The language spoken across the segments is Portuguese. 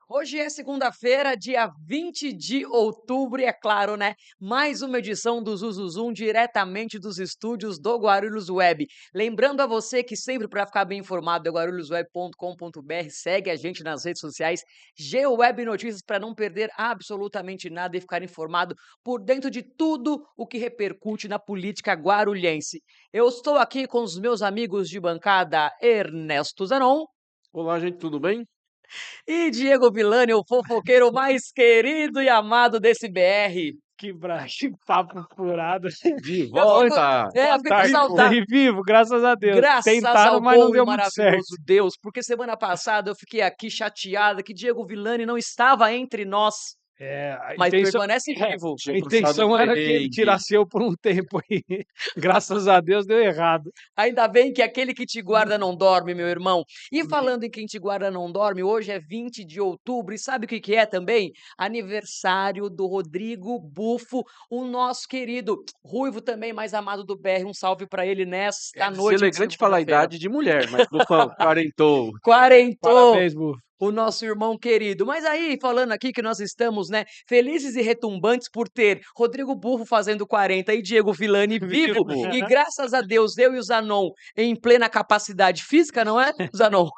Hoje é segunda-feira, dia 20 de outubro, e é claro, né? Mais uma edição do Zuzuzum diretamente dos estúdios do Guarulhos Web. Lembrando a você que sempre para ficar bem informado é guarulhosweb.com.br, segue a gente nas redes sociais, GeoWeb Notícias para não perder absolutamente nada e ficar informado por dentro de tudo o que repercute na política guarulhense. Eu estou aqui com os meus amigos de bancada, Ernesto Zanon. Olá, gente, tudo bem? E Diego Villani, o fofoqueiro mais querido e amado desse BR. Que papo furado. De Eu fico, volta! eu Boa fico com tarde. E saudade. aí, vivo, graças a Deus. Graças Tentaram, ao mas não bom e deu muito certo. maravilhoso Deus, porque semana passada eu fiquei aqui chateada que Diego Villani não estava entre nós, A mas intenção, permanece vivo. a Tinha puxado o intenção era que ele perrengue. tirasse eu por um tempo aí. Graças a Deus deu errado. Ainda bem que aquele que te guarda não dorme, meu irmão. E falando em quem te guarda não dorme, hoje é 20 de outubro e sabe o que que é também? Aniversário do Rodrigo Bufo, o nosso querido Ruivo também, mais amado do BR. Um salve pra ele nesta É noite de deselegante falar a segunda-feira. idade de mulher, mas, Bufão, quarentou. Quarentou! Parabéns, Bu. O nosso irmão querido. Mas aí, falando aqui que nós estamos, né, felizes e retumbantes por ter Rodrigo Burro fazendo 40 e Diego Villani vivo, Vivo. e graças a Deus, eu e o Zanon em plena capacidade física, não é, Zanon?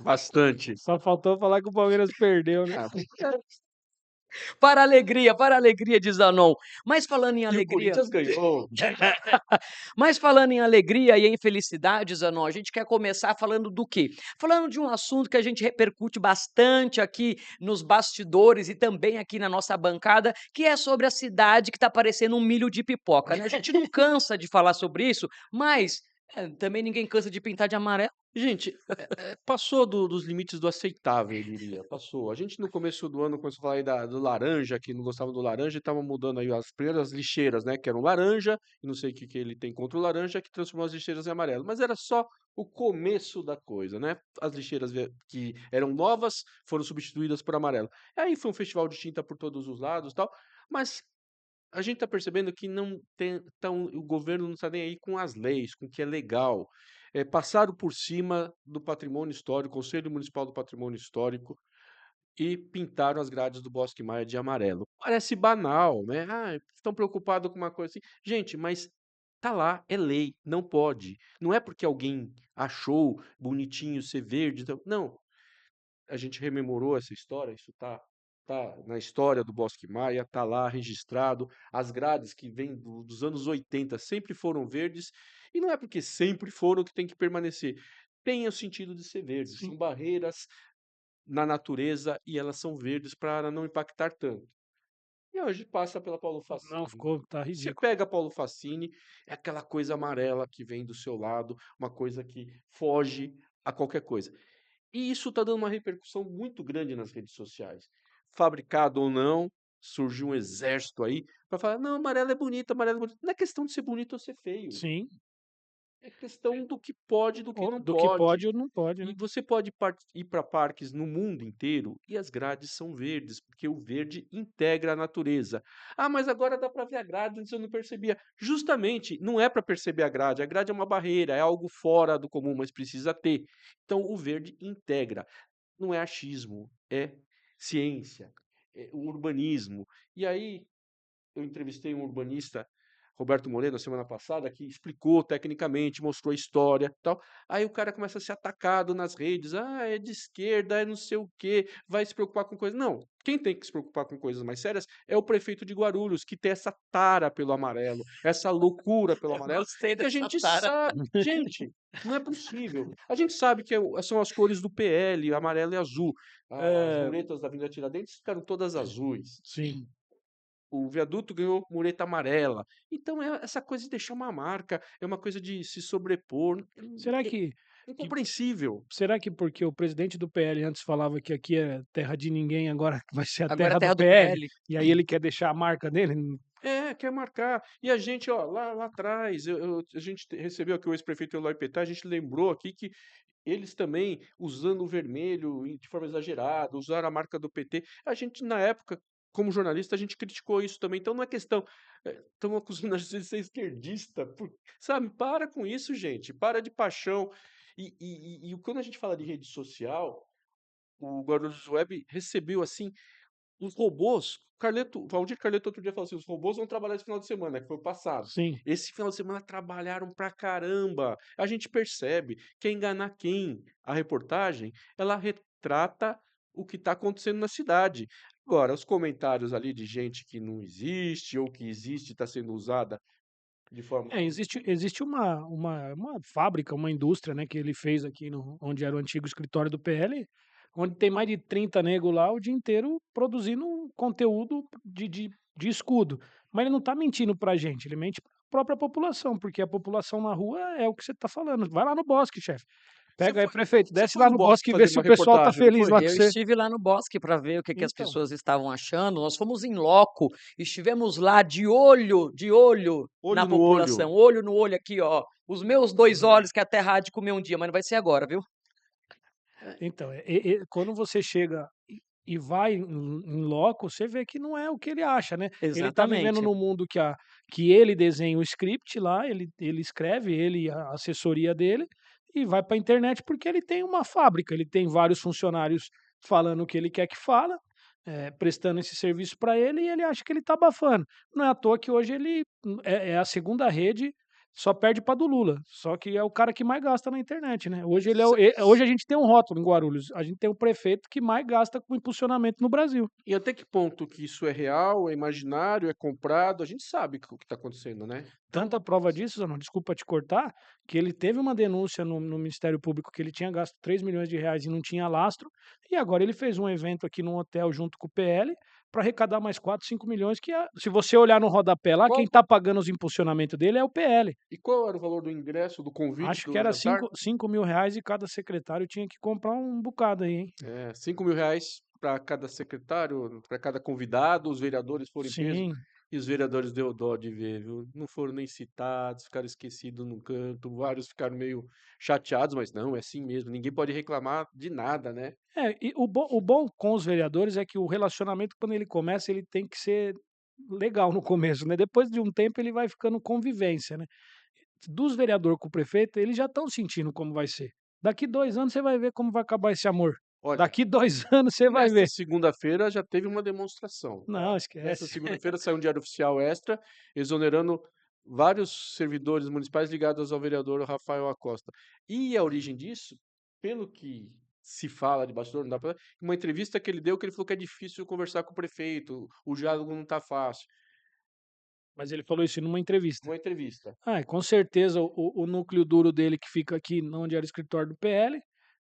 Bastante. Só faltou falar que o Palmeiras perdeu, né? Ah, Para a alegria de Zanon. Mas falando em e o alegria, Corinthians ganhou. mas falando em alegria e em felicidade, Zanon, a gente quer começar falando do quê? Falando de um assunto que a gente repercute bastante aqui nos bastidores e também aqui na nossa bancada, que é sobre a cidade que está parecendo um milho de pipoca, né? A gente não cansa de falar sobre isso, mas também ninguém cansa de pintar de amarelo. Gente, passou dos limites do aceitável, eu diria. Passou. A gente no começo do ano começou a falar aí do laranja, que não gostava do laranja, e tava mudando aí as primeiras lixeiras, né? Que eram laranja, e não sei o que, que ele tem contra o laranja, que transformou as lixeiras em amarelo. Mas era só o começo da coisa, né? As lixeiras que eram novas foram substituídas por amarelo. Aí foi um festival de tinta por todos os lados e tal, mas a gente está percebendo que não tem, então, o governo não está nem aí com as leis, com o que é legal. Passaram por cima do patrimônio histórico, Conselho Municipal do Patrimônio Histórico, e pintaram as grades do Bosque Maia de amarelo. Parece banal, né? Ah, estão preocupados com uma coisa assim. Gente, mas tá lá, é lei, não pode. Não é porque alguém achou bonitinho ser verde. Então, não, a gente rememorou essa história, isso tá na história do Bosque Maia, tá lá registrado. As grades que vêm dos anos 80 sempre foram verdes, e não é porque sempre foram que tem que permanecer. Tem o sentido de ser verdes, Sim. são barreiras na natureza e elas são verdes para não impactar tanto. E hoje passa pela Paulo Não, Facini. tá Você ridículo. pega Paulo Facini, é aquela coisa amarela que vem do seu lado, uma coisa que foge a qualquer coisa. E isso está dando uma repercussão muito grande nas redes sociais. Fabricado ou não, surgiu um exército aí para falar: não, amarelo é bonito, amarelo é bonito. Não é questão de ser bonito ou ser feio. Sim. É questão do que pode e do que não Do que pode. pode ou não pode, E né? você pode ir para parques no mundo inteiro e as grades são verdes, porque o verde integra a natureza. Ah, mas agora dá para ver a grade, antes eu não percebia. Justamente, não é para perceber a grade é uma barreira, é algo fora do comum, mas precisa ter. Então, o verde integra. Não é achismo, é ciência, é o urbanismo. E aí, eu entrevistei um urbanista, Roberto Moreno, semana passada, que explicou tecnicamente, mostrou a história e tal. Aí o cara começa a ser atacado nas redes. Ah, é de esquerda, é não sei o quê, vai se preocupar com coisas. Não, quem tem que se preocupar com coisas mais sérias é o prefeito de Guarulhos, que tem essa tara pelo amarelo, essa loucura pelo Eu amarelo, gostei que a dessa gente tara. sabe. Gente, não é possível. A gente sabe que são as cores do PL, amarelo e azul. As É, muretas da Avenida Tiradentes ficaram todas azuis. sim. O viaduto ganhou mureta amarela. Então é essa coisa de deixar uma marca, é uma coisa de se sobrepor, Será é que incompreensível. Será que porque o presidente do PL antes falava que aqui é terra de ninguém, agora vai ser a Agora é terra do terra do PL, PL. e aí ele quer deixar a marca dele? Quer marcar. E a gente, ó, lá atrás, a gente recebeu aqui o ex-prefeito Eloy Petá, a gente lembrou aqui que eles também, usando o vermelho de forma exagerada, usaram a marca do PT. A gente, na época, como jornalista, a gente criticou isso também. Então não é questão. Estamos acusando a gente de ser esquerdista. Sabe? Para com isso, gente. Para de paixão. E quando a gente fala de rede social. o Guarulhos Web recebeu, assim, os robôs. Valdir Carleto outro dia falou assim: os robôs vão trabalhar esse final de semana, que foi o passado. Sim. Esse final de semana trabalharam pra caramba. A gente percebe que é enganar quem? A reportagem, ela retrata o que está acontecendo na cidade. Agora, os comentários ali de gente que não existe ou que existe e está sendo usada de forma. Existe uma fábrica, uma indústria, né, que ele fez aqui onde era o antigo escritório do PL, onde tem mais de 30 nego lá o dia inteiro produzindo conteúdo de escudo. Mas ele não tá mentindo pra gente, ele mente pra própria população, porque a população na rua é o que você tá falando. Vai lá no bosque, chefe. Você Pega aí, foi, prefeito, você desce foi lá no no Bosque bosque e vê fazer se uma o pessoal tá reportagem, não feliz foi? lá com Eu você. estive lá no bosque para ver o que as Então, pessoas estavam achando. Nós fomos em loco, estivemos lá de olho na Olho no olho. população, olho no olho aqui, ó. Os meus 2 olhos que a há de comer um dia, mas não vai ser agora, viu? então, quando você chega e vai em loco, você vê que não é o que ele acha, né. Ele tá vivendo Exatamente. num mundo que ele desenha o script lá, ele escreve, ele e a assessoria dele, e vai pra internet porque ele tem uma fábrica, ele tem vários funcionários falando o que ele quer que fala, prestando esse serviço para ele e ele acha que ele tá abafando. Não é à toa que hoje ele é a segunda rede, só perde pra do Lula, só que é o cara que mais gasta na internet, né. Hoje ele é o hoje a gente tem um rótulo em Guarulhos, a gente tem o prefeito que mais gasta com impulsionamento no Brasil. E até que ponto que isso é real, é imaginário, é comprado? A gente sabe o que está acontecendo, né? Tanta prova disso, Zanon, desculpa te cortar, que ele teve uma denúncia no Ministério Público que ele tinha gasto R$ 3 milhões e não tinha lastro, e agora ele fez um evento aqui num hotel junto com o PL para arrecadar mais 4, 5 milhões, que se você olhar no rodapé lá, quem Qual, está pagando os impulsionamentos dele é o PL. e qual era o valor do ingresso, do convite, Acho que do era jantar? 5 mil reais e cada secretário tinha que comprar um bocado aí, hein? É, R$ 5.000 para cada secretário, para cada convidado, os vereadores foram em peso. Sim. E os vereadores deu dó de ver, viu? Não foram nem citados, ficaram esquecidos num canto, vários ficaram meio chateados, mas não, é assim mesmo, ninguém pode reclamar de nada, né? E o bom com os vereadores é que o relacionamento, quando ele começa, ele tem que ser legal no começo, né? Depois de um tempo, ele vai ficando convivência, né? Dos vereador com o prefeito, eles já estão sentindo como vai ser. Daqui 2 anos você vai ver como vai acabar esse amor. Olha, Daqui 2 anos você vai nesta ver. segunda-feira já teve uma demonstração, tá? Não, Nesta esquece. segunda-feira saiu um diário oficial extra, exonerando vários servidores municipais ligados ao vereador Rafael Acosta. E a origem disso, pelo que se fala de bastidor, não dá pra... uma entrevista que ele deu, que ele falou que é difícil conversar com o prefeito, o diálogo não tá fácil. Mas ele falou isso numa entrevista. Uma entrevista. Com certeza o núcleo duro dele que fica aqui onde era o escritório do PL,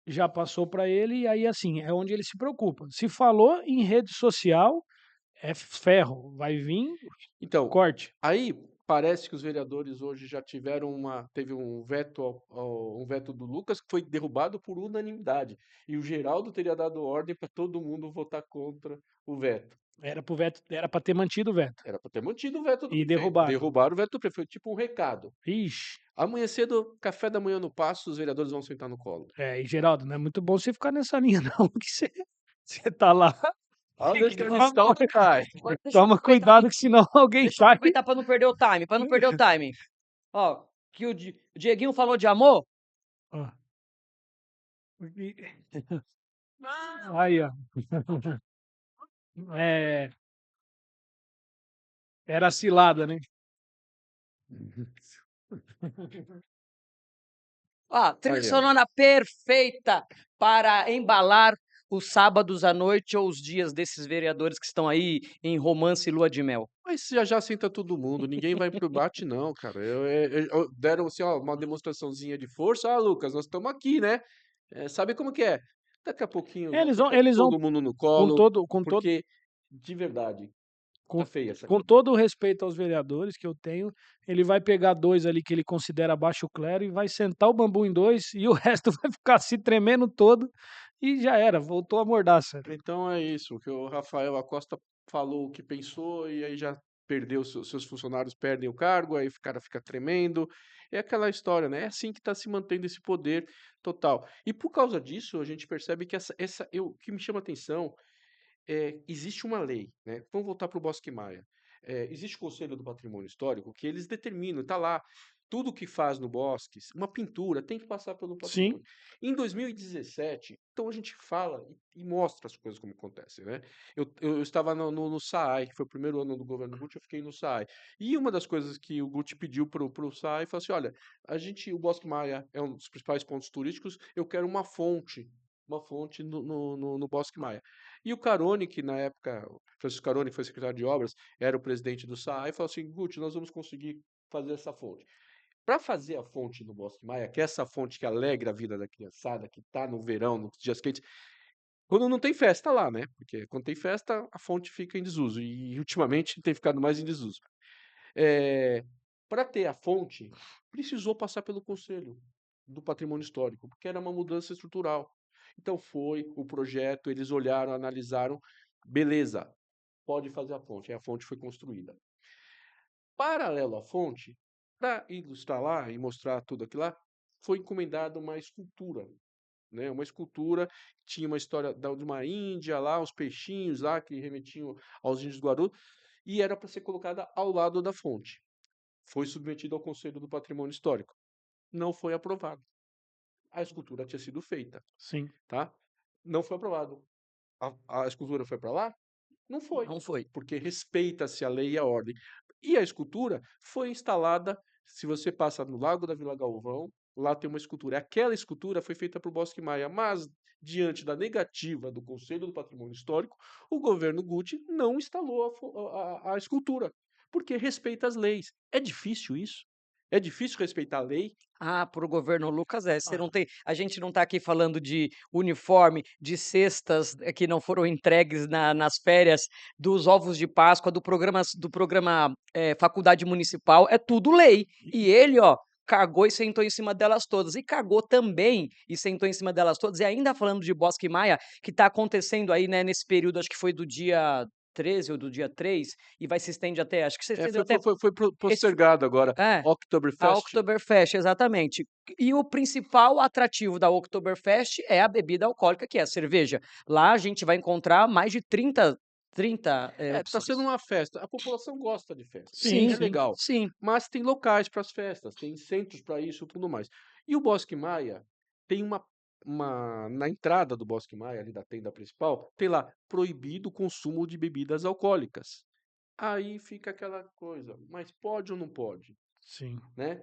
já passou para ele e aí, assim, é onde ele se preocupa. Se falou em rede social, é ferro, vai vir Então, corte. aí parece que os vereadores hoje já tiveram teve um veto um veto do Lucas que foi derrubado por unanimidade. E o Geraldo teria dado ordem para todo mundo votar contra o veto. Era para ter mantido o veto Era para ter mantido o veto do e prefeito. derrubaram. Derrubaram o veto do prefeito, tipo um recado. Ixi. Amanhã cedo, café da manhã no Paço, os vereadores vão sentar no colo. E Geraldo, não é muito bom você ficar nessa linha não, que você tá lá, Olha tem onde que que a tomar lição cai. Deixa eu toma aproveitar cuidado que senão alguém deixa eu cai. aproveitar para não perder o time, para não perder o timing. Ó, que o Dieguinho falou de amor. Hã. Aí, ó. É, era cilada, né. Ó, trilha Aí, ó. sonora perfeita para embalar os sábados à noite ou os dias desses vereadores que estão aí em romance e lua de mel. Mas já já senta todo mundo, ninguém vai pro embate não, cara. Deram assim, ó, uma demonstraçãozinha de força. Ah, Lucas, nós estamos aqui, né? Sabe como que é? Daqui a pouquinho já senta Eles vão todo mundo no com colo, todo com todo porque de verdade com tá feia essa com coisa. todo o respeito aos vereadores que eu tenho, ele vai pegar 2 ali que ele considera baixo clero e vai sentar o bambu em 2 e o resto vai ficar se tremendo todo e já era, voltou a mordaça. Então é isso, que o Rafael Acosta falou o que pensou e aí já perdeu seus funcionários perdem o cargo, aí o cara fica tremendo. É aquela história, né? É assim que está se mantendo esse poder total. E por causa disso, a gente percebe que o que me chama a atenção existe uma lei, né? Vamos voltar para o Bosque Maia. Existe o Conselho do Patrimônio Histórico que eles determinam, está lá. tudo que faz no bosque, uma pintura, tem que passar pelo Sim. patrimônio. Em 2017, então a gente fala e mostra as coisas como acontecem, né? Eu estava no SAAI, que foi o primeiro ano do governo Guti, eu fiquei no SAAI. E uma das coisas que o Guti pediu pro SAAI, falou assim, olha, o Bosque Maia é um dos principais pontos turísticos, eu quero uma fonte no Bosque Maia. E o Carone, que na época, o Francisco Carone, que foi secretário de obras, era o presidente do SAAI, falou assim, Guti, nós vamos conseguir fazer essa fonte. Para fazer a fonte no Bosque Maia, que é essa fonte que alegra a vida da criançada, que está no verão, nos dias quentes, quando não tem festa lá, né? Porque quando tem festa, a fonte fica em desuso. E ultimamente tem ficado mais em desuso. Para ter a fonte, precisou passar pelo Conselho do Patrimônio Histórico, porque era uma mudança estrutural. Então foi o projeto, eles olharam, analisaram, beleza, pode fazer a fonte. E a fonte foi construída. Paralelo à fonte, para ilustrar lá e mostrar tudo aquilo lá, foi encomendada uma escultura, né? Uma escultura que tinha uma história de uma Índia lá, os peixinhos lá que remetiam aos índios do Guarulhos, e era para ser colocada ao lado da fonte. Foi submetida ao Conselho do Patrimônio Histórico. Não foi aprovado. A escultura tinha sido feita, Sim. tá? Não foi aprovado. A escultura foi para lá? Não foi, Não foi. porque respeita-se a lei e a ordem. E a escultura foi instalada, se você passa no Lago da Vila Galvão, lá tem uma escultura. Aquela escultura foi feita para o Bosque Maia, mas diante da negativa do Conselho do Patrimônio Histórico, o governo Guti não instalou a escultura, porque respeita as leis. É difícil isso? É difícil respeitar a lei? Ah, para o governo Lucas você Ah, não tem, a gente não está aqui falando de uniforme, de cestas que não foram entregues nas férias, dos ovos de Páscoa, do programa Faculdade Municipal, é tudo lei. E ele, ó, cagou e sentou em cima delas todas. E cagou também e sentou em cima delas todas. E ainda falando de Bosque Maia, que está acontecendo aí, né, nesse período, acho que foi do dia 13 ou do dia 3, e vai se estender até, acho que se estendeu até foi esse, postergado agora. é, a Oktoberfest. Oktoberfest, exatamente. E o principal atrativo da Oktoberfest é a bebida alcoólica, que é a cerveja. Lá a gente vai encontrar mais de 30 Tá sendo opções. uma festa. A população gosta de festa. Sim, Sim, É sim. legal. sim. Mas tem locais para as festas, tem centros para isso e tudo mais. E o Bosque Maia tem na entrada do Bosque Maia, ali da tenda principal, tem lá proibido o consumo de bebidas alcoólicas. Aí fica aquela coisa, mas pode ou não pode, Sim. né?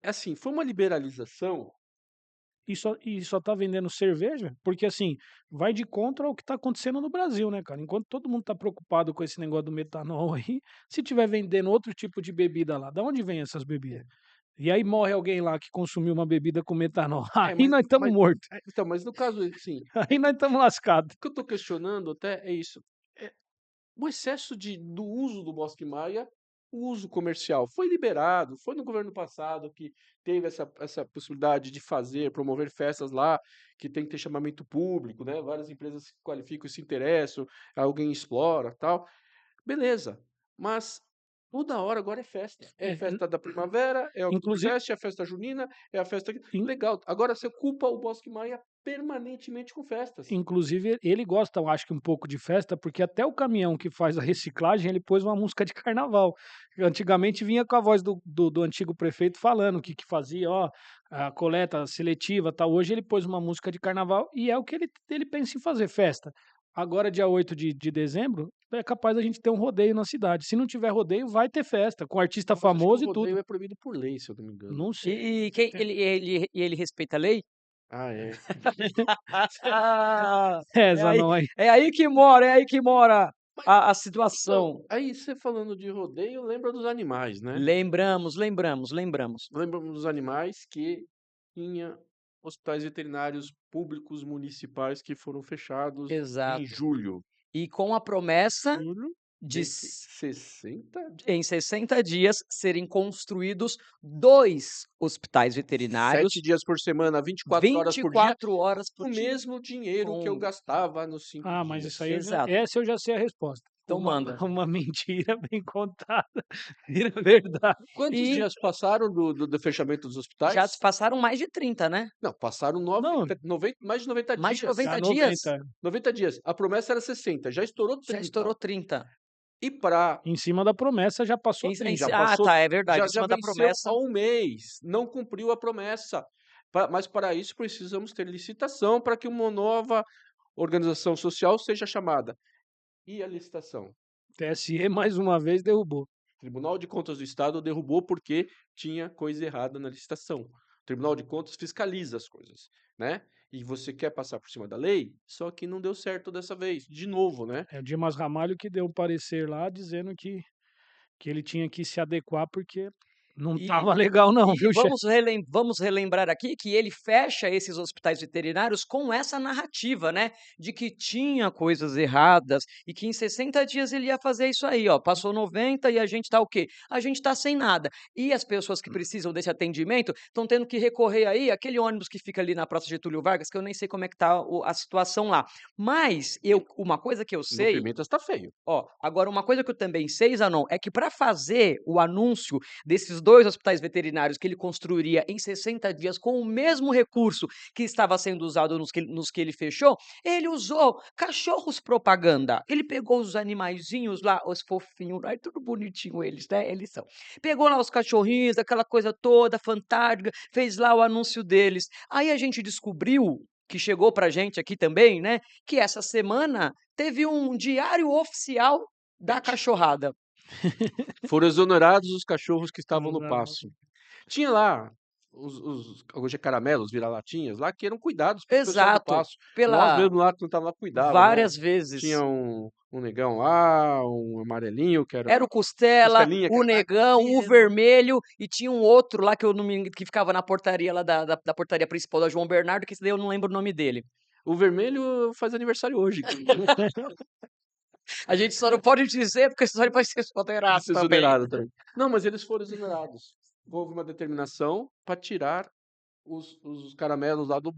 Assim, foi uma liberalização. E só tá vendendo cerveja, porque assim, vai de contra ao que tá acontecendo no Brasil, né, cara? Enquanto todo mundo tá preocupado com esse negócio do metanol aí, se tiver vendendo outro tipo de bebida lá, da onde vem essas bebidas? E aí morre alguém lá que consumiu uma bebida com metanol, É, aí nós estamos mortos, então, mas no caso, assim, aí nós estamos lascados. o que eu estou questionando até é isso. O excesso do uso do Bosque Maia, o uso comercial, foi liberado, foi no governo passado que teve essa possibilidade de fazer, promover festas lá, que tem que ter chamamento público, né? Várias empresas se qualificam e se interessam, alguém explora, tal. Beleza, mas toda hora agora é festa. É É, festa da primavera, é o inclusive, Oktoberfest, é a festa junina, é a festa. in- Legal. Agora você culpa o Bosque Maia permanentemente com festas. inclusive ele gosta, eu acho que um pouco de festa, porque até o caminhão que faz a reciclagem, ele pôs uma música de carnaval. Antigamente vinha com a voz do antigo prefeito falando o que fazia, ó, a coleta seletiva, tal. Hoje ele pôs uma música de carnaval e é o que ele pensa em fazer, festa. Agora, dia 8 de dezembro, é capaz da gente ter um rodeio na cidade. Se não tiver rodeio, vai ter festa, com artista Mas acho que o famoso e tudo. rodeio é proibido por lei, se eu não me engano. Não sei. E quem ele respeita a lei? Ah, é. Ah, é Essa aí não aí. é aí que mora, é aí que mora a Então, situação. aí você falando de rodeio, lembra dos animais, né? Lembramos. Lembra dos animais que tinha hospitais veterinários públicos municipais que foram fechados em Exato. julho. E com a promessa Julho de de s 60? em 60 dias serem construídos 2 hospitais 7 veterinários, dias por semana, 24 horas por dia, 24 horas o por dia, mesmo dinheiro que eu com gastava nos 5 Ah, mas dias. isso aí exato. essa eu já sei a resposta. Então Uma manda. uma mentira bem contada vira verdade. Quantos E dias passaram do fechamento dos já se hospitais? passaram mais de 30, né? Não, passaram Não, mais de 90 Mais de dias. já 90 dias? 90. 90 dias. A promessa era 60, já estourou Já 30. estourou 30. E para Em cima da promessa já passou tempo. já passou, Tá, é verdade, em já cima da venceu promessa. há um mês, não cumpriu a promessa. Mas para isso precisamos ter licitação para que uma nova organização social seja chamada. E a licitação? TSE mais uma vez derrubou. Tribunal de Contas do Estado derrubou porque tinha coisa errada na licitação. O Tribunal de Contas fiscaliza as coisas, né? E você quer passar por cima da lei, só que não deu certo dessa vez, de novo, né? É o Dimas Ramalho que deu um parecer lá dizendo que ele tinha que se adequar porque não E estava legal não, e viu, chefe? vamos relembrar aqui que ele fecha esses hospitais veterinários com essa narrativa, né, de que tinha coisas erradas e que em 60 dias ele ia fazer isso aí, ó, passou 90 e a gente tá o quê? A gente tá sem nada. E as pessoas que precisam desse atendimento estão tendo que recorrer aí àquele ônibus que fica ali na Praça Getúlio Vargas, que eu nem sei como é que tá a situação lá. Mas uma coisa que eu No sei, Pimentas tá feio. ó, agora uma coisa que eu também sei, Zanon, é que para fazer o anúncio desses 2 hospitais veterinários que ele construiria em 60 dias com o mesmo recurso que estava sendo usado nos que ele fechou, ele usou cachorros propaganda. Ele pegou os animaizinhos lá, os fofinhos, ai tudo bonitinho eles, né, eles são. Pegou lá os cachorrinhos, aquela coisa toda fantástica, fez lá o anúncio deles. Aí a gente descobriu, que chegou pra gente aqui também, né, que essa semana teve um diário oficial da cachorrada. Foram exonerados os cachorros que estavam no Não. pasto. Tinha lá hoje é caramelos, vira-latinhas, lá que eram cuidados pelo pessoal do Exato, pasto. Nós pela mesmo lá que não estava lá cuidava, né? várias Tinha vezes. um negão lá, um amarelinho que era Era o Costela, costelinha, que o era mais Negão, o pequeno. Vermelho e tinha um outro lá que eu não me que ficava na portaria lá da portaria principal da João Bernardo, que esse daí eu não lembro o nome dele. O vermelho faz aniversário hoje, inclusive. A gente só não pode dizer, porque senão ele vai ser De exonerado ser também. exonerado também. Não, mas eles foram exonerados. Houve uma determinação para tirar os caramelos lá Do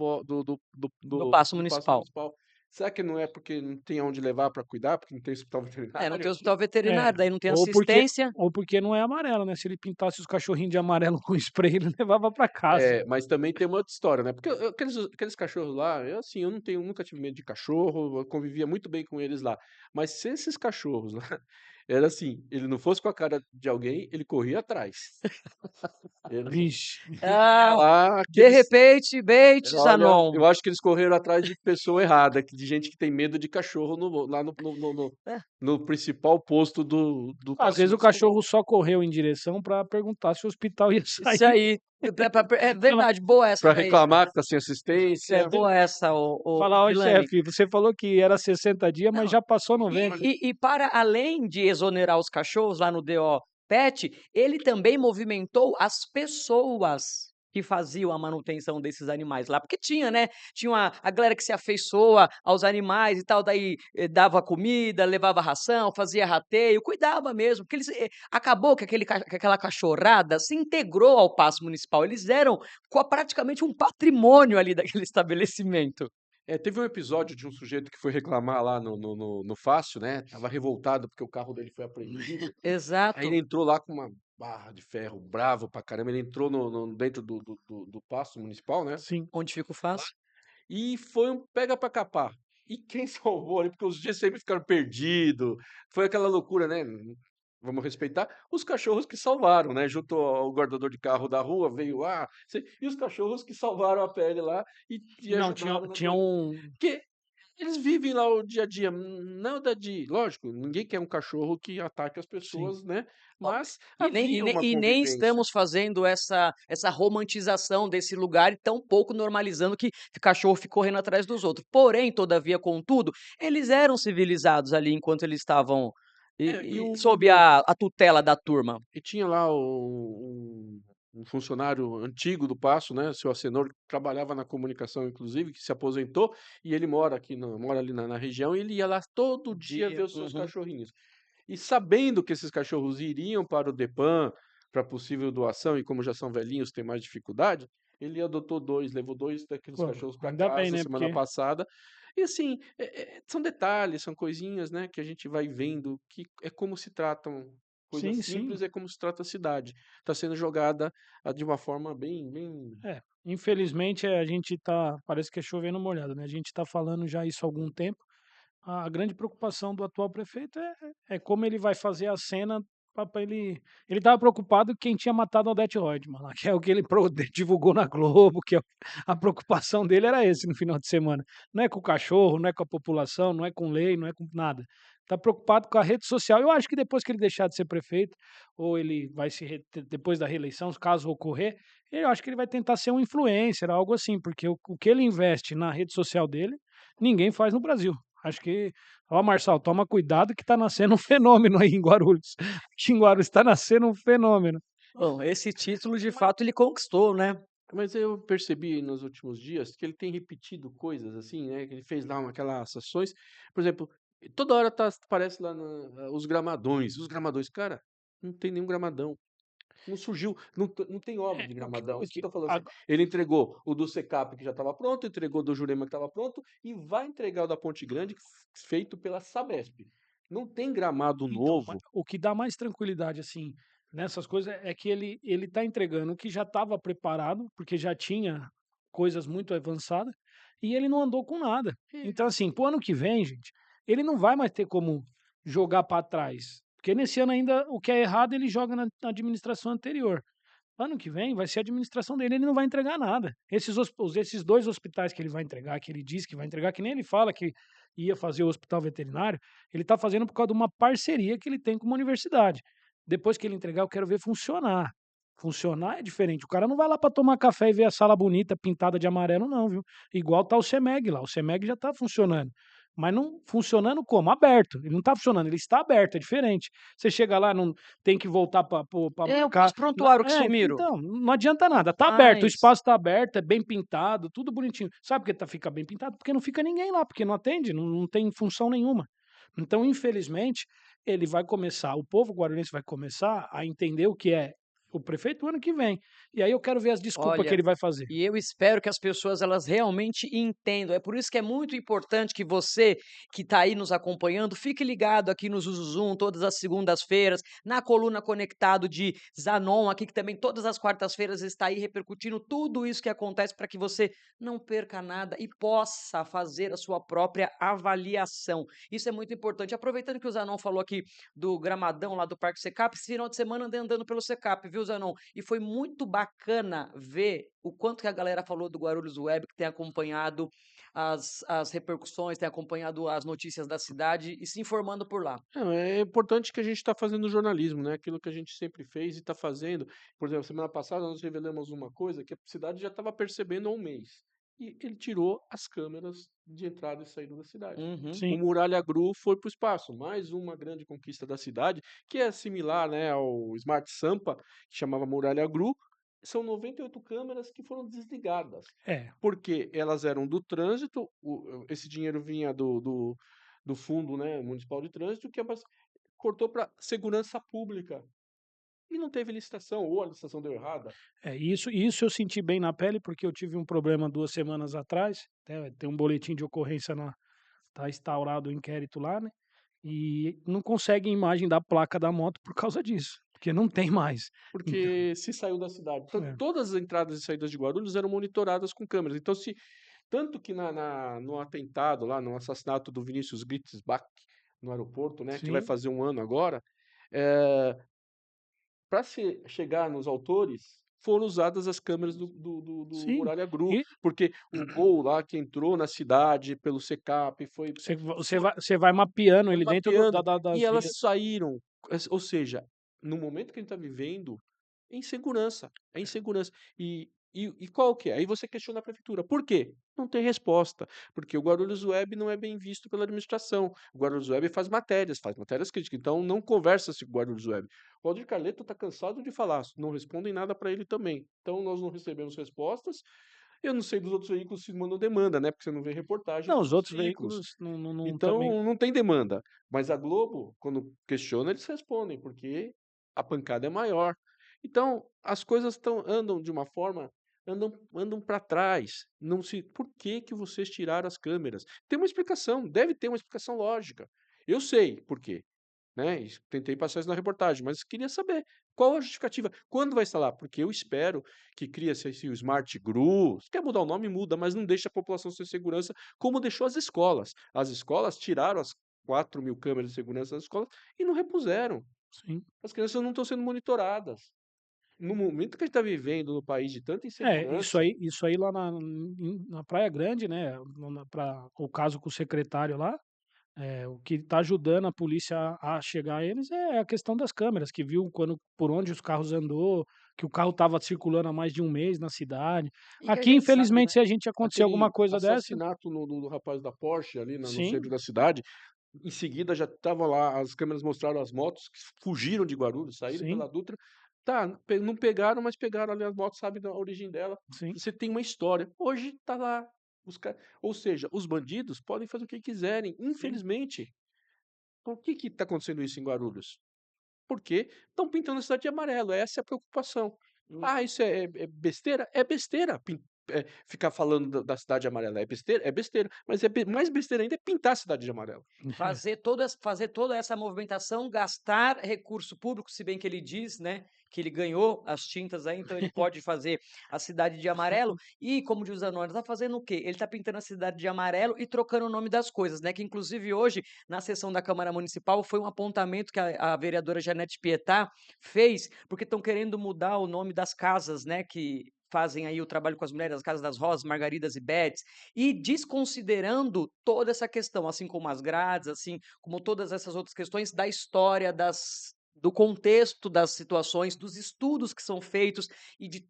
Paço do pasto Municipal. municipal. Será que não é porque não tem onde levar para cuidar, porque não tem hospital É, não veterinário tem aqui? hospital É, veterinário, daí não tem ou porque assistência. ou porque não é amarelo, né, se ele pintasse os cachorrinhos de amarelo com spray, ele levava pra casa. É, mas também tem uma outra história, né? Porque aqueles cachorros lá, eu assim, eu não tenho, nunca tive medo de cachorro, eu convivia muito bem com eles lá. Mas se esses cachorros lá, era assim, ele não fosse com a cara de alguém, ele corria atrás. Era, Vixe, tinha Ah, lá de aqueles. repente, bait, Olha, Zanon. eu acho que eles correram atrás de pessoa errada, de gente que tem medo de cachorro lá É, no principal posto do às paço vezes o municipal. cachorro só correu em direção pra perguntar se o hospital ia isso sair. aí. É Falar verdade, boa essa Para daí. reclamar que tá sem É assistência. boa essa, o falar: "Ó Vilani. chefe, você falou que era 60 dias, mas Não, já passou e 90". e e para além de exonerar os cachorros lá no DO Pet, ele também movimentou as pessoas que faziam a manutenção desses animais lá, porque tinha, né, tinha a galera que se afeiçoa aos animais e tal, daí, dava comida, levava ração, fazia rateio, cuidava mesmo, porque eles, acabou que que aquela cachorrada se integrou ao Paço Municipal, eles eram praticamente um patrimônio ali daquele estabelecimento. É, teve um episódio de um sujeito que foi reclamar lá no Fácil, né? Tava revoltado porque o carro dele foi apreendido. Aí ele Exato. entrou lá com uma barra de ferro, bravo pra caramba. Ele entrou dentro do Paço Municipal, né? Sim. Onde fica o Fácil? E foi um pega pra capar. E quem salvou ali, porque os dias sempre ficaram perdidos, foi aquela loucura, né? Vamos respeitar os cachorros que salvaram, né? Junto ao guardador de carro da rua, veio lá, e os cachorros que salvaram a pele lá e Não, tinha ajudaram na tinha coisa. um Porque eles vivem lá o dia a dia, nada de. Lógico, ninguém quer um cachorro que ataque as sim. pessoas, né? Ó, Mas havia uma e nem convivência. estamos fazendo essa romantização desse lugar e tampouco normalizando que cachorro fica correndo atrás dos outros. Porém, todavia, contudo, eles eram civilizados ali enquanto eles estavam É, sob a tutela da turma. e tinha lá um funcionário antigo do Paço, né, seu Acenor, que trabalhava na comunicação, inclusive, que se aposentou, e ele mora aqui, mora ali na região, e ele ia lá todo dia ver Dia. os seus Uhum. cachorrinhos. E sabendo que esses cachorros iriam para o Depan, para possível doação, e como já são velhinhos, tem mais dificuldade, ele adotou dois, levou dois daqueles Pô, cachorros para ainda bem, casa né, semana porque passada. E assim, são detalhes, são coisinhas, né, que a gente vai vendo que é como se tratam coisas sim, sim. simples, é como se trata a cidade. Está sendo jogada de uma forma bem. É, infelizmente, a gente tá parece que é chovendo molhado, né, a gente tá falando já isso há algum tempo, A grande preocupação do atual prefeito é como ele vai fazer a cena para ele estava preocupado quem tinha matado a Odete Roitman lá, que é o que ele divulgou na Globo, que a preocupação dele era esse no final de semana. Não é com o cachorro, não é com a população, não é com lei, não é com nada. Está preocupado com a rede social. Eu acho que depois que ele deixar de ser prefeito, ou ele vai depois da reeleição, caso ocorrer, eu acho que ele vai tentar ser um influencer, algo assim, porque o que ele investe na rede social dele, ninguém faz no Brasil. Acho que, ó, Marçal, toma cuidado que tá nascendo um fenômeno aí em Guarulhos. Aqui em Guarulhos tá nascendo um fenômeno. Bom, esse título de fato ele conquistou, né? Mas eu percebi nos últimos dias que ele tem repetido coisas assim, né? Que ele fez lá aquelas ações. Por exemplo, toda hora aparece lá os gramadões. Os gramadões, cara, não tem nenhum gramadão. Não surgiu, não tem obra de gramadão. O Isso que que, eu tô falando assim. ag- Ele entregou o do Secap que já estava pronto, entregou o do Jurema que estava pronto e vai entregar o da Ponte Grande feito pela Sabesp. Não tem gramado então, novo. o que dá mais tranquilidade, assim, nessas coisas é que ele tá entregando o que já estava preparado, porque já tinha coisas muito avançadas, e ele não andou com nada. Então, assim, pro ano que vem, gente, ele não vai mais ter como jogar para trás. Porque nesse ano ainda o que é errado ele joga na administração anterior. Ano que vem vai ser a administração dele, ele não vai entregar nada. Esses 2 hospitais que ele vai entregar, que ele diz que vai entregar, que nem ele fala que ia fazer o hospital veterinário, ele está fazendo por causa de uma parceria que ele tem com uma universidade. Depois que ele entregar, eu quero ver funcionar. Funcionar é diferente. O cara não vai lá para tomar café e ver a sala bonita pintada de amarelo, não, viu? Igual tá o CEMEG lá. O CEMEG já está funcionando. Mas não funcionando como? Aberto. Ele não está funcionando, ele está aberto, é diferente. Você chega lá, não tem que voltar para É os marcar. prontuários que É, sumiram. então, não adianta nada. Tá aberto, o Mas, espaço tá aberto, é bem pintado, tudo bonitinho. Sabe por que fica bem pintado? Porque não fica ninguém lá, porque não atende, não tem função nenhuma. Então, infelizmente, ele vai começar, o povo guarulhense vai começar a entender o que é o prefeito ano que vem. E aí eu quero ver as desculpas que olha, ele vai fazer. e eu espero que as pessoas elas realmente entendam. É por isso que é muito importante que você que está aí nos acompanhando, fique ligado aqui no Zuzuzum todas as segundas-feiras, na coluna Conectado de Zanon, aqui que também todas as quartas-feiras está aí repercutindo tudo isso que acontece para que você não perca nada e possa fazer a sua própria avaliação. Isso é muito importante. Aproveitando que o Zanon falou aqui do gramadão lá do Parque Secap, esse final de semana andei andando pelo Secap, viu, Zanon? E foi muito bacana ver o quanto que a galera falou do Guarulhos Web, que tem acompanhado as repercussões, tem acompanhado as notícias da cidade e se informando por lá. Não, é importante que a gente está fazendo jornalismo, né? Aquilo que a gente sempre fez e está fazendo. Por exemplo, semana passada nós revelamos uma coisa que a cidade já estava percebendo há um mês. E ele tirou as câmeras de entrada e saída da cidade. Uhum. O Sim. Muralha Gru foi para o espaço. Mais uma grande conquista da cidade, que é similar, né, ao Smart Sampa, que chamava Muralha Gru. São 98 câmeras que foram desligadas, É. porque elas eram do trânsito, esse dinheiro vinha do fundo, né, municipal de trânsito, que cortou para segurança pública. E não teve licitação, ou a licitação deu errada. Isso eu senti bem na pele, porque eu tive um problema 2 semanas atrás, tem um boletim de ocorrência tá instaurado o inquérito lá, né, e não consegue imagem da placa da moto por causa disso, porque não tem mais. Então Porque se saiu da cidade. Então, é. todas as entradas e saídas de Guarulhos eram monitoradas com câmeras. Então, tanto que no atentado lá, no assassinato do Vinícius Gritzbach no aeroporto, né, que vai Sim, fazer um ano agora, eh, para se chegar nos autores, foram usadas as câmeras do sim. Muralha Gru, E porque o gol lá que entrou na cidade pelo Secap você vai mapeando foi ele dentro mapeando, e das elas vias. saíram. Ou seja, no momento que a gente está vivendo, é insegurança, é insegurança. E qual que é? Aí você questiona a prefeitura. Por quê? Não tem resposta. Porque o Guarulhos Web não é bem visto pela administração. O Guarulhos Web faz matérias críticas. Então não conversa-se com o Guarulhos Web. O Aldir Carleto está cansado de falar, não respondem nada para ele também. Então nós não recebemos respostas. Eu não sei dos outros veículos se mandam demanda, né? Porque você não vê reportagem Não, dos os outros outros veículos. veículos não também. Então, não tem demanda. Mas a Globo, quando questiona, eles respondem, porque a pancada é maior. Então, as coisas andam de uma forma, andam para trás. Não se, por que que vocês tiraram as câmeras? Tem uma explicação, deve ter uma explicação lógica. Eu sei por quê, né? Tentei passar isso na reportagem, mas queria saber Qual a justificativa? Quando vai instalar? Porque eu espero que cria-se o Smart Gru. Se quer mudar o nome, muda, mas não deixa a população sem segurança, como deixou as escolas. As escolas tiraram as 4.000 câmeras de segurança das escolas e não repuseram. Sim. As crianças não estão sendo monitoradas. No momento que a gente está vivendo no país de tanta insegurança, Isso aí lá na Praia Grande, né, o caso com o secretário lá, o que está ajudando a polícia a chegar a eles é a questão das câmeras, que viu por onde os carros andou, que o carro estava circulando há mais de um mês na cidade. E que a Aqui, gente sabe, infelizmente, né? se a gente acontecer alguma aquele coisa dessa, assassinato do rapaz da Porsche ali no centro sim, da cidade, em seguida já estava lá, as câmeras mostraram as motos que fugiram de Guarulhos, saíram sim, pela Dutra. Tá, não pegaram, mas pegaram ali as motos, sabe da origem dela. sim, Você tem uma história. Hoje tá lá. Ou seja, os bandidos podem fazer o que quiserem, sim. infelizmente. Por que está acontecendo isso em Guarulhos? Porque estão pintando a cidade de amarelo, essa é a preocupação. Hum. Ah, isso é besteira? É besteira. Ficar falando da cidade amarela é besteira? É besteira. Mas mais besteira ainda é pintar a cidade de amarelo. Fazer toda essa movimentação, gastar recurso público, se bem que ele diz, né, que ele ganhou as tintas aí, então ele pode fazer a cidade de amarelo. E, como diz o Zanoni, está fazendo o quê? Ele está pintando a cidade de amarelo e trocando o nome das coisas, né? Que inclusive hoje, na sessão da Câmara Municipal, foi um apontamento que a vereadora Janete Pietá fez, porque estão querendo mudar o nome das casas, né? Que fazem aí o trabalho com as mulheres, as Casas das Rosas, Margaridas e Betes, e desconsiderando toda essa questão, assim como as grades, assim como todas essas outras questões da história, do contexto das situações, dos estudos que são feitos e de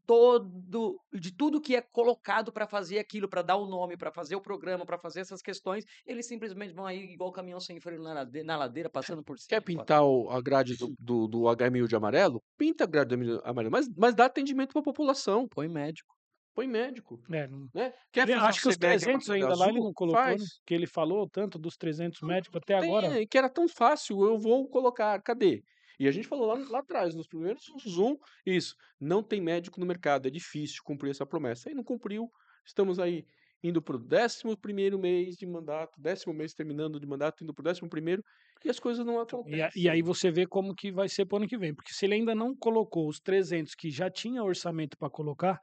tudo que é colocado para fazer aquilo, para dar o nome, para fazer o programa, para fazer essas questões, eles simplesmente vão aí igual caminhão sem freio na ladeira, passando por Quer cima. pintar a grade do HMU de amarelo? Pinta a grade do HMU amarelo, mas dá atendimento para a população. Põe médico. Põe médico. Não. Né? Quer fazer o Acho que os CEMED 300 amarelo e ainda lá ele azul? não colocou, né? Faz. Que ele falou tanto dos 300 médicos até agora. Tem, que era tão fácil, eu vou colocar, cadê? E a gente falou lá atrás, nos primeiros Zoom, isso, não tem médico no mercado, é difícil cumprir essa promessa. Aí não cumpriu, estamos aí indo para o 11º mês de mandato, 10º mês terminando de mandato, indo para o 11º, e as coisas não Então, e aí acontecem. você vê como que vai ser para o ano que vem, porque se ele ainda não colocou os 300 que já tinha orçamento para colocar,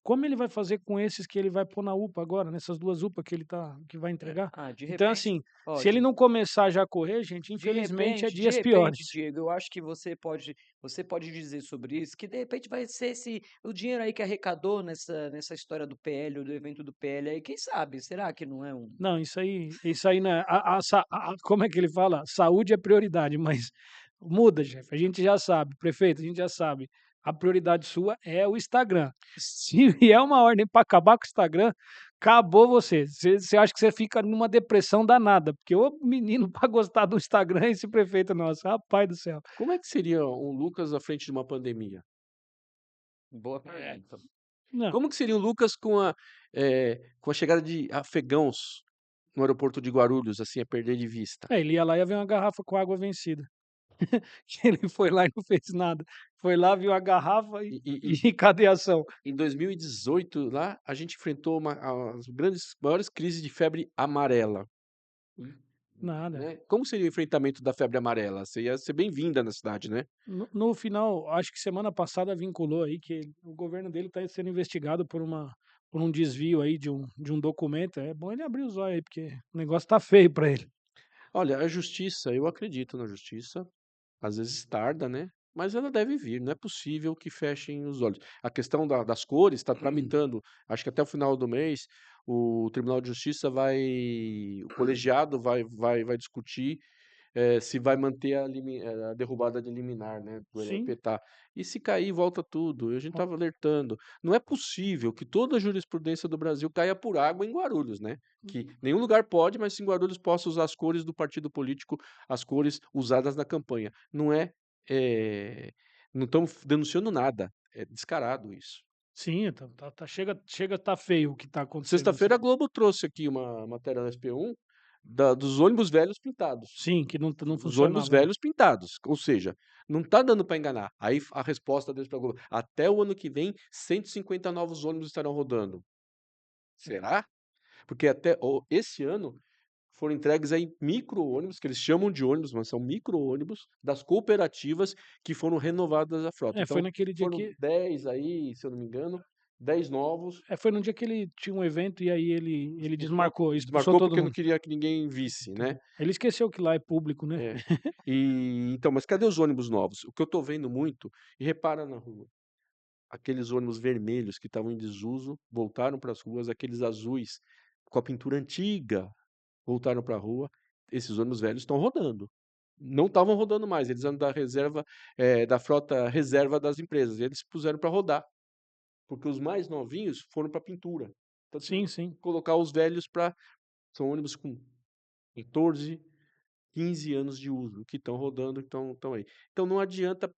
como ele vai fazer com esses que ele vai pôr na UPA agora, nessas 2 UPA que vai entregar? De Então, repente, assim, ó, se ele não começar já a correr, gente, infelizmente é de dias repente, piores. Diego, eu acho que você pode dizer sobre isso, que de repente vai ser o dinheiro aí que arrecadou nessa história do PL, do evento do PL aí, quem sabe? Será que não é um. Não, isso aí não é como é que ele fala? Saúde é prioridade, mas muda, chefe, a gente já sabe, prefeito, a gente já sabe, a prioridade sua é o Instagram. Se vier uma ordem para acabar com o Instagram, acabou você. Você acha que você fica numa depressão danada, porque ô menino para gostar do Instagram esse prefeito nosso, rapaz do céu. Como é que seria o Lucas à frente de uma pandemia? Boa É. pergunta. Não, Como que seria o Lucas com a chegada de afegãos no aeroporto de Guarulhos, assim, a perder de vista? ele ia lá e ia ver uma garrafa com água vencida. Que ele foi lá e não fez nada. Foi lá, viu a garrafa e E, e- e e cadê a ação? em 2018, lá, a gente enfrentou as maiores crises de febre amarela. Hum, Nada. Né? Como seria o enfrentamento da febre amarela? Você ia ser bem-vinda na cidade, né? No final, acho que semana passada vinculou aí que o governo dele está sendo investigado por um desvio aí de um documento. É bom ele abrir os olhos aí, porque o negócio tá feio para ele. Olha, a justiça, eu acredito na justiça, às vezes tarda, né? Mas ela deve vir, não é possível que fechem os olhos. A questão das cores está tramitando, acho que até o final do mês, o Tribunal de Justiça o colegiado vai discutir se vai manter a derrubada de liminar, né, do Sim, LMPT. E se cair, volta tudo. E a gente ó, estava alertando. Não é possível que toda a jurisprudência do Brasil caia por água em Guarulhos, né? Que nenhum lugar pode, mas em Guarulhos possa usar as cores do partido político, as cores usadas na campanha. Eh, não estamos denunciando nada. É descarado isso. sim, chega tá feio o que tá acontecendo nessa Sexta-feira a Globo trouxe aqui uma matéria na SP1 dos ônibus velhos pintados. sim, que não Os ônibus funcionava, né. velhos pintados, ou seja, não tá dando para enganar. Aí a resposta deles pra Globo: "Até o ano que vem, 150 novos ônibus estarão rodando". É. Será? Porque até esse ano foram entregues aí micro-ônibus, que eles chamam de ônibus, mas são micro-ônibus, das cooperativas que foram renovadas a frota. Foi Então, naquele dia foram que 10 aí, se eu não me engano, 10 novos. foi no dia que ele tinha um evento e aí ele desmarcou, expulsou Desmarcou todo porque não mundo. queria que ninguém visse, né? Ele esqueceu que lá é público, né? É. Então, mas cadê os ônibus novos? O que eu tô vendo muito, e repara na rua, aqueles ônibus vermelhos que estavam em desuso voltaram para as ruas, aqueles azuis com a pintura antiga voltaram para a rua. Esses ônibus velhos estão rodando. Não estavam rodando mais, eles eram da reserva, da frota reserva das empresas. E eles puseram para rodar, porque os mais novinhos foram para pintura. Então Sim, tiveram que sim. colocar os velhos para. São ônibus com 14, 15 anos de uso, que estão rodando, estão aí. Então não adianta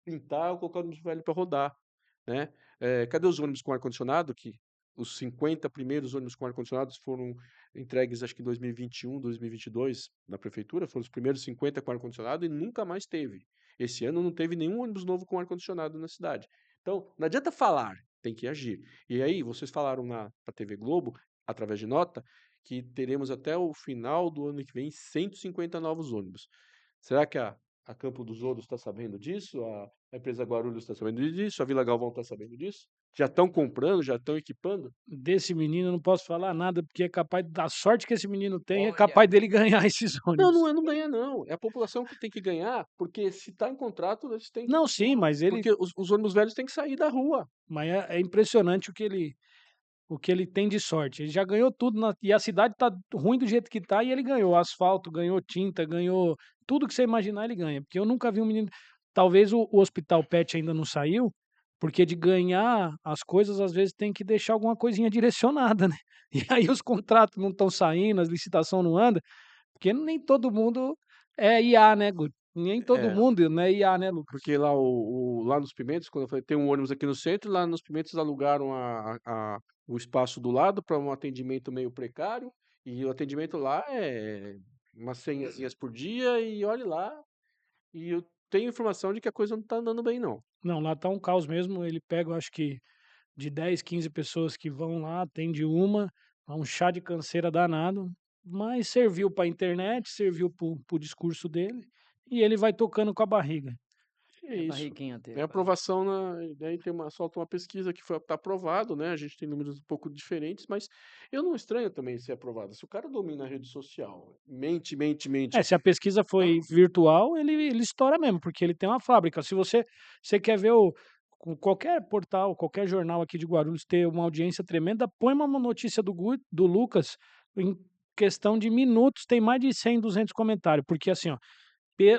pintar ou colocar o ônibus velho para rodar, né? Cadê os ônibus com ar-condicionado? Que os 50 primeiros ônibus com ar-condicionado foram entregues, acho que em 2021, 2022, na prefeitura, foram os primeiros 50 com ar-condicionado e nunca mais teve. Esse ano não teve nenhum ônibus novo com ar-condicionado na cidade. Então, não adianta falar, tem que agir. E aí, vocês falaram na TV Globo, através de nota, que teremos até o final do ano que vem 150 novos ônibus. Será que a Campo dos Ouros está sabendo disso? A empresa Guarulhos está sabendo disso? A Vila Galvão está sabendo disso? Já estão comprando, já estão equipando? Desse menino eu não posso falar nada, porque é capaz da sorte que esse menino tem, é Olha. capaz dele ganhar esses Não, ônibus. não ganha, não. É a população que tem que ganhar, porque se está em contrato, eles têm que. Não, sim, mas ele, Porque os ônibus velhos têm que sair da rua. mas é impressionante o que ele tem de sorte. Ele já ganhou tudo e a cidade tá ruim do jeito que tá e ele ganhou asfalto, ganhou tinta, ganhou tudo que você imaginar ele ganha. Porque eu nunca vi um menino, talvez o Hospital Pet ainda não saiu, porque de ganhar as coisas às vezes tem que deixar alguma coisinha direcionada, né? E aí os contratos não estão saindo, as licitações não andam, porque nem todo mundo é IA, né, Guto? Nem todo É, mundo não é IA, né, Lucas? porque lá, lá nos Pimentos, quando eu falei, tem um ônibus aqui no centro, lá nos Pimentos alugaram o espaço do lado para um atendimento meio precário, e o atendimento lá é umas senhazinhas por dia, e olhe lá, e eu tenho informação de que a coisa não está andando bem, não. Não, lá tá um caos mesmo. Ele pega, eu acho que de 10, 15 pessoas que vão lá, atende uma, é um chá de canseira danado, mas serviu para a internet, serviu para o discurso dele, e ele vai tocando com a barriga. É É a isso. barriguinha É dele. aprovação daí solta uma pesquisa que está aprovado, né? A gente tem números um pouco diferentes, mas eu não estranho também ser aprovado. Se o cara domina a rede social, mente, Se a pesquisa foi virtual, ele estoura mesmo, porque ele tem uma fábrica. Se você quer ver com qualquer portal, qualquer jornal aqui de Guarulhos ter uma audiência tremenda, põe uma notícia do Lucas, em questão de minutos, tem mais de 100, 200 comentários, porque assim, ó,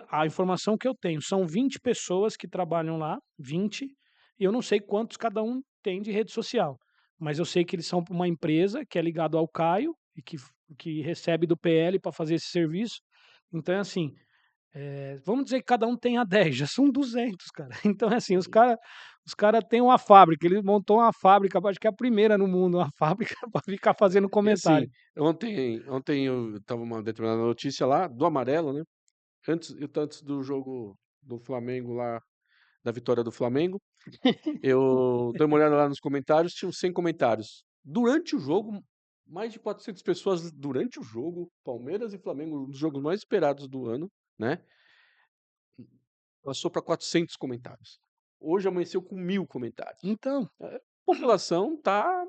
a informação que eu tenho, são 20 pessoas que trabalham lá, 20, e eu não sei quantos cada um tem de rede social, mas eu sei que eles são uma empresa que é ligado ao Caio e que recebe do PL para fazer esse serviço. Então é assim, vamos dizer que cada um tenha 10, já são 200, cara. Então é assim, os cara têm uma fábrica, ele montou uma fábrica, acho que é a primeira no mundo, uma fábrica para ficar fazendo E assim, comentário. ontem eu tava uma determinada notícia lá do amarelo, né? Antes do jogo do Flamengo lá, da vitória do Flamengo, eu dei uma olhada lá nos comentários, tinham 100 comentários. Durante o jogo, mais de 400 pessoas durante o jogo, Palmeiras e Flamengo, um dos jogos mais esperados do ano, né? Passou para 400 comentários. Hoje amanheceu com 1000 comentários. Então, A população tá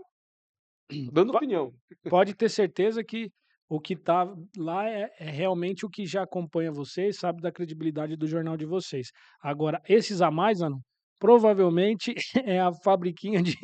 dando va opinião. pode ter certeza que o que tá lá é realmente o que já acompanha vocês, sabe da credibilidade do jornal de vocês. Agora, esses a mais, mano, provavelmente é a fabriquinha de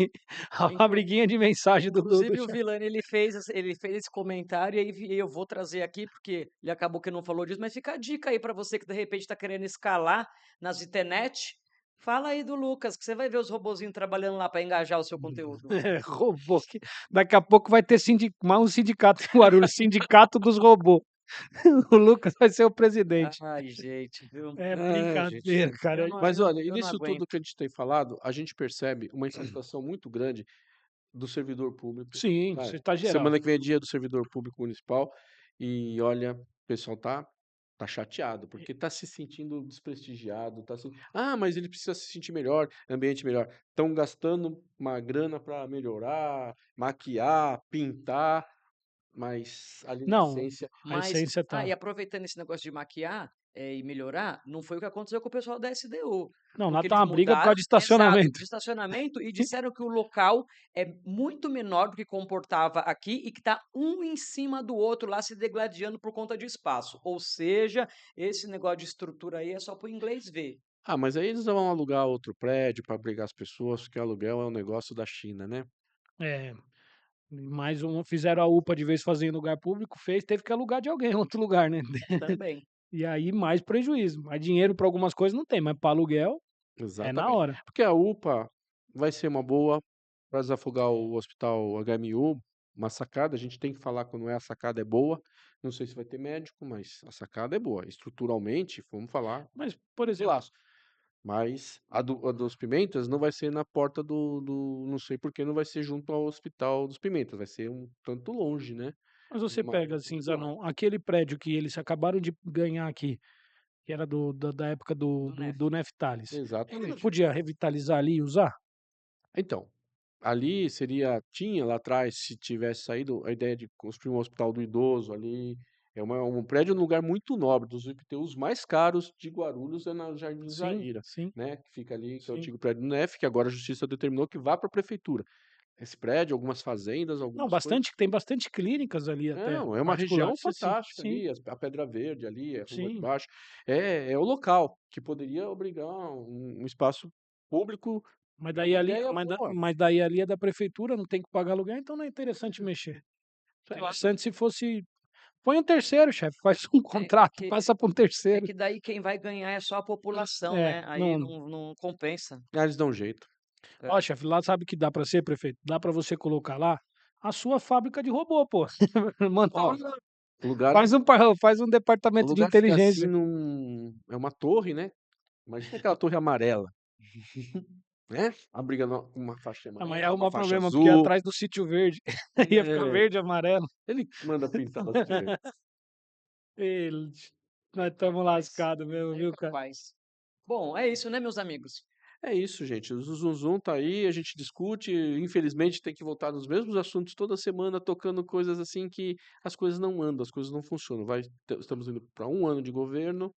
a Inclu fabriquinha de mensagem do inclusive o chat. Vilani ele fez esse comentário e aí eu vou trazer aqui, porque ele acabou que não falou disso, mas fica a dica aí para você que de repente está querendo escalar nas internet, fala aí do Lucas, que você vai ver os robozinhos trabalhando lá para engajar o seu conteúdo. Robô que daqui a pouco vai ter mais um sindicato em Guarulhos, sindicato dos robôs. O Lucas vai ser o presidente. Ai, gente, viu. É Gente. brincadeira, cara. Mas olha, e Eu não nisso tudo aguento. que a gente tem falado, a gente percebe uma insatisfação muito grande do servidor público. Sim, Cara, você tá geral. semana que vem é dia do servidor público municipal e olha, o pessoal tá chateado, porque tá se sentindo desprestigiado, mas ele precisa se sentir melhor, ambiente melhor. Estão gastando uma grana para melhorar, maquiar, pintar, mas ali na Não, essência a Mas essência e tá. aproveitando esse negócio de maquiar, e melhorar, não foi o que aconteceu com o pessoal da SDU, Não, lá porque tá eles uma briga por mudaram causa de exato, estacionamento. de estacionamento e disseram que o local é muito menor do que comportava aqui e que tá um em cima do outro lá se degladiando por conta de espaço, ou seja, esse negócio de estrutura aí é só para o inglês ver. mas aí eles vão alugar outro prédio para abrigar as pessoas, porque aluguel é um negócio da China, né. É, mais um fizeram a UPA de vez fazer em lugar público, teve que alugar de alguém em outro lugar, né. Também. E aí mais prejuízo, mais dinheiro para algumas coisas não tem, mas para aluguel é na Exatamente. hora. Porque a UPA vai ser uma boa para desafogar o hospital HMU, uma sacada, a gente tem que falar quando a sacada é boa, não sei se vai ter médico, mas a sacada é boa. Estruturalmente, vamos falar Mas, por exemplo, laço. Mas a dos Pimentas não vai ser na porta do não sei por que não vai ser junto ao Hospital dos Pimentas, vai ser um tanto longe, né. mas você Uma pega assim, outro lado. Zanon, aquele prédio que eles acabaram de ganhar aqui, que era da época do Do do NEF. do Neftalis, ele não Exatamente. podia revitalizar ali e usar? Então, ali tinha lá atrás, se tivesse saído a ideia de construir um hospital do idoso ali, é um prédio num lugar muito nobre, dos IPTUs mais caros de Guarulhos é na Jardim Sim, Zaira, sim, né, que fica ali, que é o sim. antigo prédio do NEF, que agora a justiça determinou que vá para a prefeitura. Esse prédio, algumas fazendas, Não, algumas coisas. bastante, tem bastante clínicas ali até, Não, é uma região particulares. Sim, fantástica sim, ali, a Pedra Verde ali, a Rua de sim. Baixo, é o local que poderia obrigar um espaço público, Mas é daí uma ali ideia boa. mas daí ali é da prefeitura, não tem que pagar aluguel, então não é interessante mexer. Sei lá. Interessante se fosse põe um terceiro, chefe, faz um É contrato, que passa para um é terceiro. que daí quem vai ganhar é só a população, É, né, aí não. não compensa. Eles dão um jeito. Ó, É. chefe, lá sabe o que dá para ser, prefeito? Dá para você colocar lá a sua fábrica de robô, pô. Manda Ó, lá, o lugar faz um o departamento de lugar fica assim inteligência. é uma torre, né, imagina aquela torre amarela, né, abrigando uma faixa Ah, mas ia amarela, uma arrumar faixa problema, porque é azul, atrás do Sítio Verde. Ia ficar é, verde e amarelo. ele que manda pintar o sítio verde. Eles nós Aí estamos capaz, lascados mesmo, aí viu, cara? capaz. Bom, é isso, né, meus amigos? É isso, gente. O Zum tá aí, a gente discute. Infelizmente, tem que voltar nos mesmos assuntos toda semana, tocando coisas assim que as coisas não andam, as coisas não funcionam. Estamos indo para um ano de governo,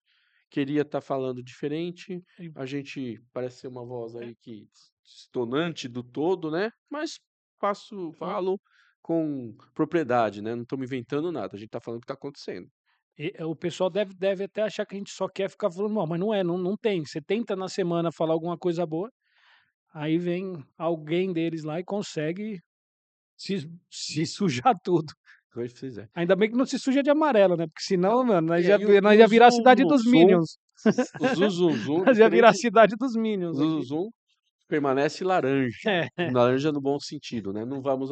queria estar falando diferente. E A gente parece ser uma voz é, aí que estonante do todo, né? Mas o falo com propriedade, né? Não estamos inventando nada, a gente está falando o que está acontecendo. o pessoal deve até achar que a gente só quer ficar falando mal, mas não é, não tem. Você tenta na semana falar alguma coisa boa, aí vem alguém deles lá e consegue se sujar tudo. O que vocês é. Ainda bem que não se suja de amarelo, né, porque senão, mano, E aí nós ia virar a cidade dos Minions. O Zum, Nós ia virar a diferente. cidade dos Minions aqui. Zum permanece laranja. É, Laranja no bom sentido, né? Não vamos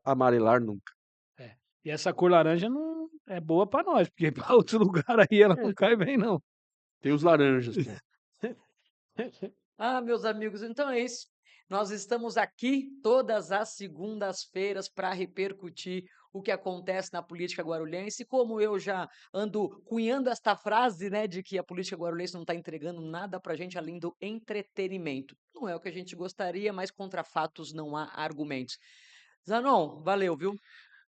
amarelar nunca. é. E essa cor laranja não é boa pra nós, porque pra outro lugar aí ela não É, cai bem não. tem os laranjas, pô. Ah, meus amigos, então é isso. Nós estamos aqui todas as segundas-feiras para repercutir o que acontece na política guarulhense. Como eu já ando cunhando esta frase, né, de que a política guarulhense não está entregando nada para a gente além do entretenimento. Não é o que a gente gostaria, mas contra fatos não há argumentos. Zanon, valeu, viu?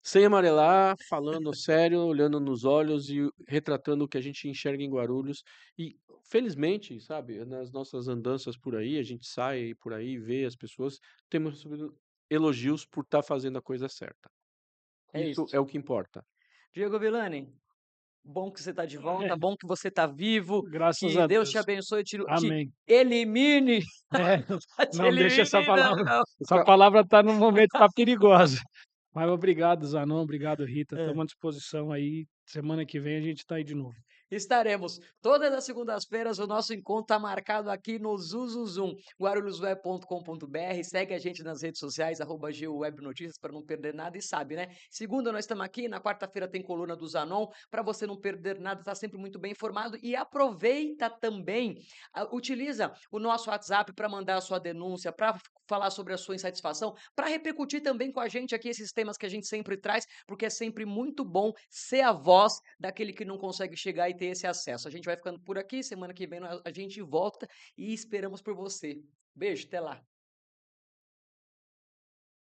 Sem amarelar, falando sério, olhando nos olhos e retratando o que a gente enxerga em Guarulhos. E, felizmente, sabe, nas nossas andanças por aí, a gente sai por aí, vê as pessoas, temos recebido elogios por estar fazendo a coisa certa. É Isso isso. é o que importa. Diego Villani, bom que você está de volta, bom que você está vivo, Graças que a Deus te Deus. abençoe, te Amém. elimine, É, te não deixa essa elimine, palavra não. O essa ca- palavra tá no momento tá perigosa. Mas obrigado, Zanon, obrigado, Rita, É. estamos à disposição aí, semana que vem a gente tá aí de novo. Estaremos todas as segundas-feiras. O nosso encontro está marcado aqui no Zuzuzum, guarulhosweb.com.br. Segue a gente nas redes sociais, @GUWebNotícias, para não perder nada. E sabe, né? Segunda nós estamos aqui, na quarta-feira tem coluna do Zanon, para você não perder nada, tá sempre muito bem informado. E aproveita também, utiliza o nosso WhatsApp para mandar a sua denúncia, para falar sobre a sua insatisfação, para repercutir também com a gente aqui esses temas que a gente sempre traz, porque é sempre muito bom ser a voz daquele que não consegue chegar e ter esse acesso. A gente vai ficando por aqui, semana que vem a gente volta e esperamos por você. Beijo, até lá.